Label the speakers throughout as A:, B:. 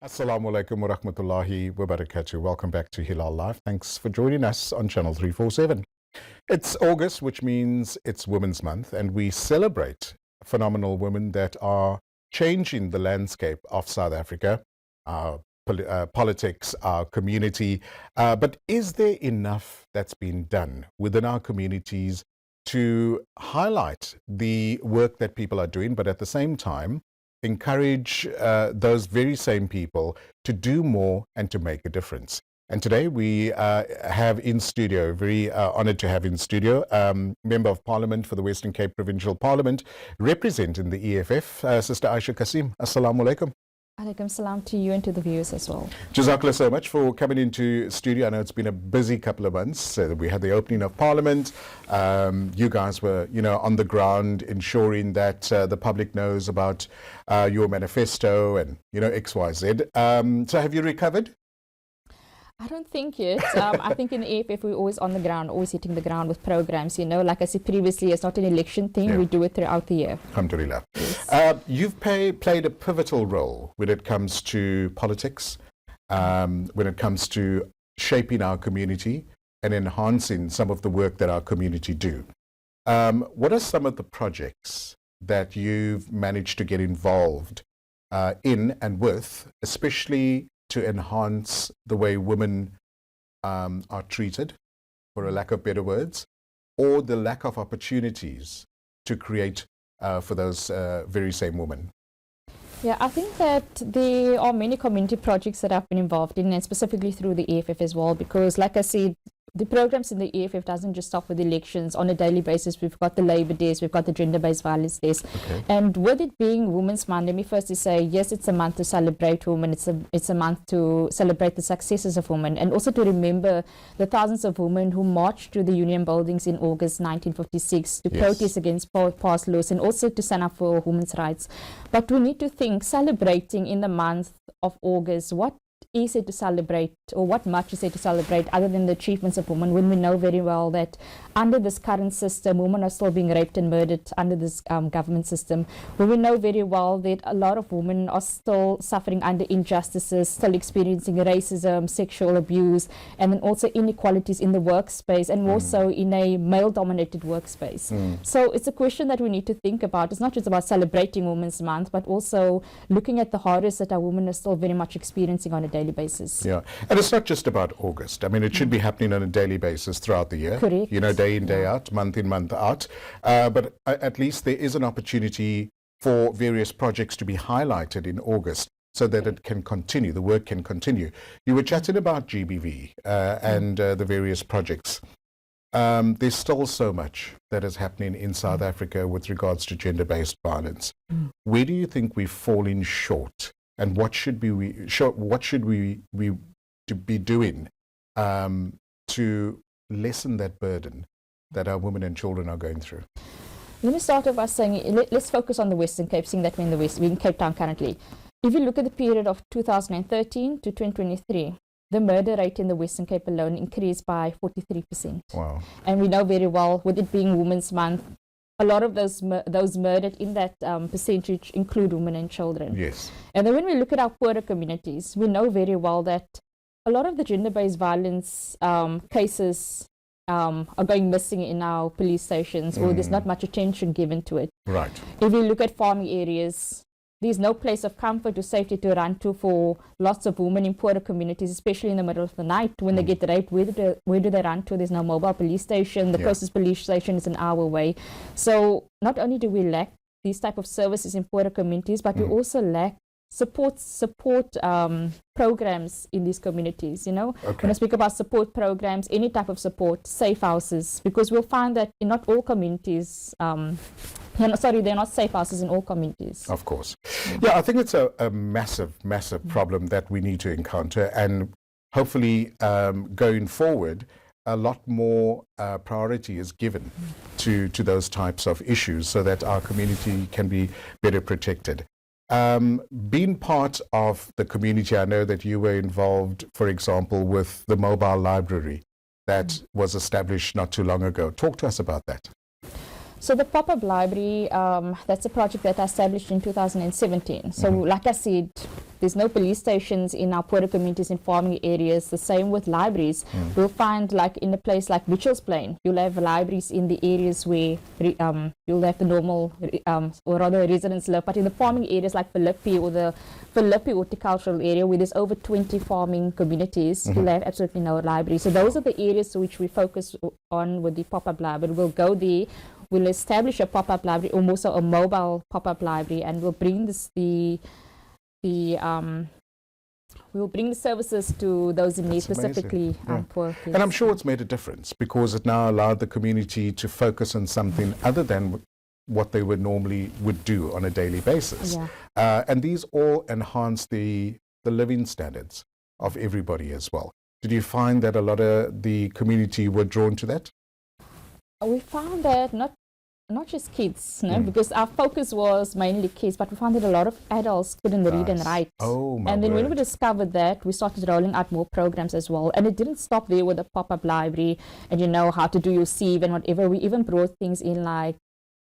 A: Assalamu alaikum wa rahmatullahi wa barakatuh. Welcome back to Hilaal Live. Thanks for joining us on Channel 347. It's August, which means it's Women's Month, and we celebrate phenomenal women that are changing the landscape of South Africa, our politics, our community. But is there enough that's been done within our communities to highlight the work that people are doing, but at the same time, encourage those very same people to do more and to make a difference? And today we have in studio, very honored to have in studio, Member of Parliament for the Western Cape Provincial Parliament, representing the EFF, Sister Aishah Cassiem. Assalamu alaikum.
B: Alaikum salam to you and to the viewers as well.
A: Jazakallah so much for coming into studio. I know it's been a busy couple of months. We had the opening of Parliament. You guys were, on the ground ensuring that the public knows about your manifesto and, XYZ. So have you recovered?
B: I don't think yet. I think in the EFF we're always on the ground, always hitting the ground with programs. Like I said previously, it's not an election thing. Yeah. We do it throughout the year.
A: Alhamdulillah. Yes. You've played a pivotal role when it comes to politics, when it comes to shaping our community and enhancing some of the work that our community do. What are some of the projects that you've managed to get involved in and with, especially to enhance the way women are treated, for a lack of better words, or the lack of opportunities to create for those very same women?
B: Yeah, I think that there are many community projects that I've been involved in, and specifically through the EFF as well, because like I said, the programs in the EFF doesn't just stop with elections. On a daily basis, we've got the Labour Days, we've got the Gender-Based Violence Days. Okay. And with it being Women's Month, let me firstly say, yes, it's a month to celebrate women. It's a month to celebrate the successes of women, and also to remember the thousands of women who marched to the Union buildings in August 1956 to protest against past laws, and also to stand up for women's rights. But we need to think, celebrating in the month of August, what is it to celebrate, or what much is it to celebrate other than the achievements of women, when we know very well that under this current system, women are still being raped and murdered under this government system, when we know very well that a lot of women are still suffering under injustices, still experiencing racism, sexual abuse, and then also inequalities in the workspace, and more so in a male-dominated workspace. So it's a question that we need to think about. It's not just about celebrating Women's Month, but also looking at the horrors that our women are still very much experiencing on a daily basis. Yeah,
A: and it's not just about August. I mean, it should be happening on a daily basis throughout the year.
B: Correct.
A: Day in, day out, month in, month out. But at least there is an opportunity for various projects to be highlighted in August so that it can continue, the work can continue. You were chatting about GBV and the various projects. There's still so much that is happening in South Africa with regards to gender-based violence. Where do you think we've fallen short? And what should we be doing to lessen that burden that our women and children are going through?
B: Let me start off by saying, let's focus on the Western Cape, seeing that we're in Cape Town currently. If you look at the period of 2013 to 2023, the murder rate in the Western Cape alone increased by 43%.
A: Wow.
B: And we know very well, with it being Women's Month, a lot of those murdered in that percentage include women and children.
A: Yes.
B: And then when we look at our poorer communities, we know very well that a lot of the gender-based violence cases are going missing in our police stations, or there's not much attention given to it.
A: Right.
B: If you look at farming areas, there's no place of comfort or safety to run to for lots of women in poorer communities, especially in the middle of the night when they get raped. Where do they run to? There's no mobile police station. The closest police station is an hour away. So not only do we lack these type of services in poorer communities, but we also lack support programs in these communities. When I speak about support programs, any type of support, safe houses, because we'll find that in not all communities, they're not safe houses in all communities.
A: Of course. Yeah, I think it's a massive problem that we need to encounter, and hopefully going forward, a lot more priority is given to those types of issues so that our community can be better protected. Being part of the community, I know that you were involved, for example, with the mobile library that was established not too long ago. Talk to us about that.
B: So the pop-up library, that's a project that I established in 2017. So like I said, there's no police stations in our poorer communities in farming areas. The same with libraries. We'll find, like in a place like Mitchell's Plain, you'll have libraries in the areas where you'll have the normal, or rather residents live. But in the farming areas like Philippi or the Philippi horticultural area where there's over 20 farming communities, you'll have absolutely no library. So those are the areas which we focus on with the pop-up library. We'll go there. We'll establish a pop-up library, or also a mobile pop-up library, and we'll bring we'll bring the services to those in need, specifically poor kids.
A: And I'm sure it's made a difference because it now allowed the community to focus on something other than what they would normally do on a daily basis. And these all enhance the living standards of everybody as well. Did you find that a lot of the community were drawn to that?
B: We found that not just kids, because our focus was mainly kids, but we found that a lot of adults couldn't read and write.
A: Oh, my
B: And then
A: word.
B: when we discovered that, we started rolling out more programs as well. And it didn't stop there with the pop-up library and how to do your sieve and whatever. We even brought things in like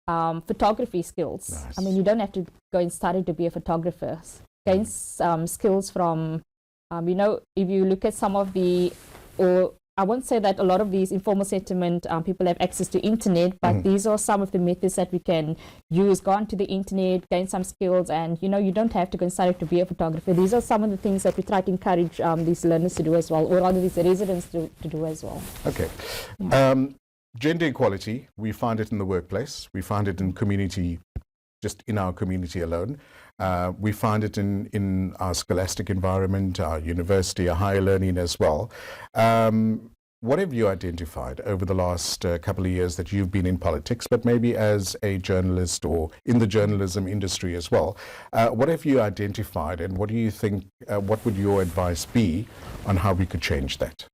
B: photography skills.
A: Nice.
B: I mean, you don't have to go and study to be a photographer. Gain skills from, if you look at some of or I won't say that a lot of these informal settlement people have access to internet, but these are some of the methods that we can use. Go onto the internet, gain some skills, and you don't have to go and study to be a photographer. These are some of the things that we try to encourage these learners to do as well, or rather these residents to do as well.
A: Okay. Gender equality, we find it in the workplace, we find it in community, just in our community alone. We find it in our scholastic environment, our university, our higher learning as well. What have you identified over the last couple of years that you've been in politics, but maybe as a journalist or in the journalism industry as well? What have you identified, and what do you think, what would your advice be on how we could change that?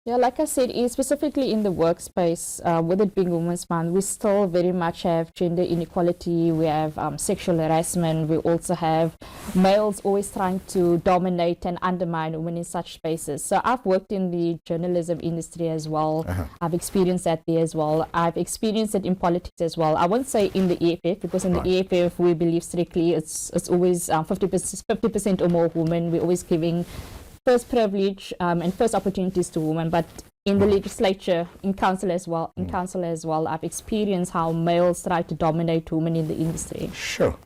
B: Yeah, like I said, specifically in the workspace, with it being Women's Month, we still very much have gender inequality. We have sexual harassment. We also have males always trying to dominate and undermine women in such spaces. So I've worked in the journalism industry as well. I've experienced that there as well. I've experienced it in politics as well. I won't say in the EFF, because in the EFF we believe strictly it's always 50% or more women. We're always giving first privilege and first opportunities to women, but in the legislature, in council as well, I've experienced how males try to dominate women in the industry.
A: Sure.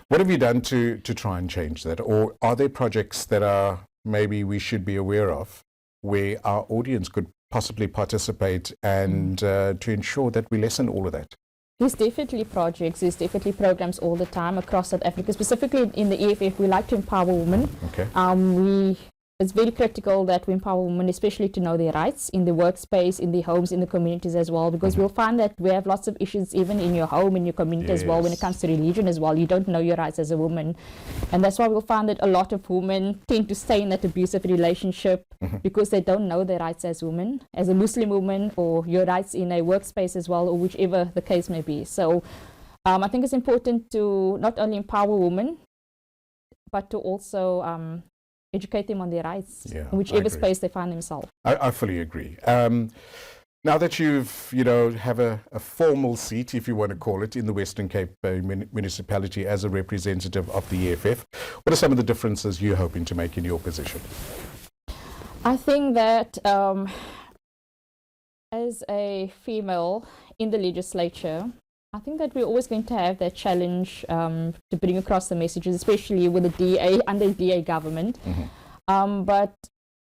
A: What have you done to try and change that? Or are there projects that are maybe we should be aware of where our audience could possibly participate and to ensure that we lessen all of that?
B: There's definitely projects, there's definitely programs all the time across South Africa. Specifically in the EFF, we like to empower women.
A: Okay.
B: It's very critical that we empower women, especially to know their rights in the workspace, in the homes, in the communities as well, because we'll find that we have lots of issues even in your home, in your community as well, when it comes to religion as well. You don't know your rights as a woman. And that's why we'll find that a lot of women tend to stay in that abusive relationship because they don't know their rights as women, as a Muslim woman, or your rights in a workspace as well, or whichever the case may be. So I think it's important to not only empower women, but to also educate them on their rights, in whichever space they find themselves.
A: I fully agree. Now that you've, have a formal seat, if you want to call it, in the Western Cape municipality as a representative of the EFF, what are some of the differences you're hoping to make in your position?
B: I think that as a female in the legislature, I think that we're always going to have that challenge to bring across the messages, especially with the DA, under the DA government. But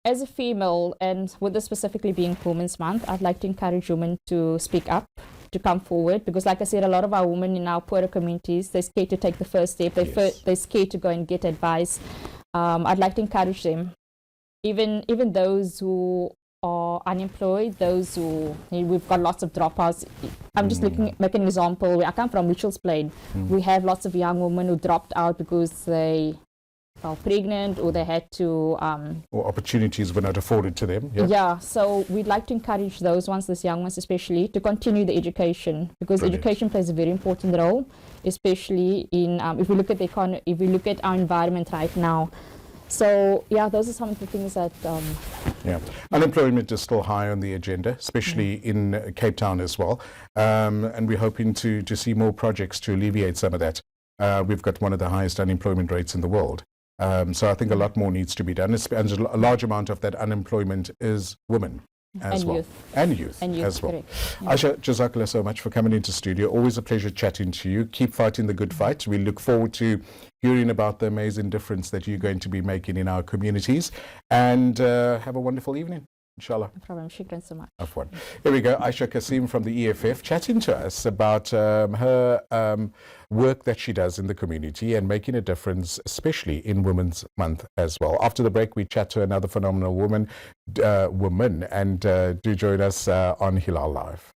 B: as a female, and with this specifically being Women's Month, I'd like to encourage women to speak up, to come forward, because like I said, a lot of our women in our poorer communities, they're scared to take the first step, they're scared to go and get advice. I'd like to encourage them, even those who are unemployed, those who, we've got lots of dropouts. I'm just making an example. I come from Mitchell's Plain. We have lots of young women who dropped out because they fell pregnant, or they had to
A: or opportunities were not afforded to them.
B: So we'd like to encourage those ones, these young ones especially, to continue the education, because education plays a very important role, especially in if we look at the if we look at our environment right now. So yeah, those are some of the things that
A: Yeah, unemployment is still high on the agenda, especially in Cape Town as well. And we're hoping to see more projects to alleviate some of that. We've got one of the highest unemployment rates in the world. So I think a lot more needs to be done. And a large amount of that unemployment is women as
B: and
A: well.
B: youth.
A: And youth as well.
B: Correct. Yeah.
A: Aishah, jazakallah so much for coming into studio. Always a pleasure chatting to you. Keep fighting the good fight. We look forward to hearing about the amazing difference that you're going to be making in our communities. And have a wonderful evening, inshallah.
B: No problem. Shukran so much.
A: Afwan. Here we go. Aishah Cassiem from the EFF chatting to us about her work that she does in the community and making a difference, especially in Women's Month as well. After the break, we chat to another phenomenal woman, and do join us on Hilaal Live.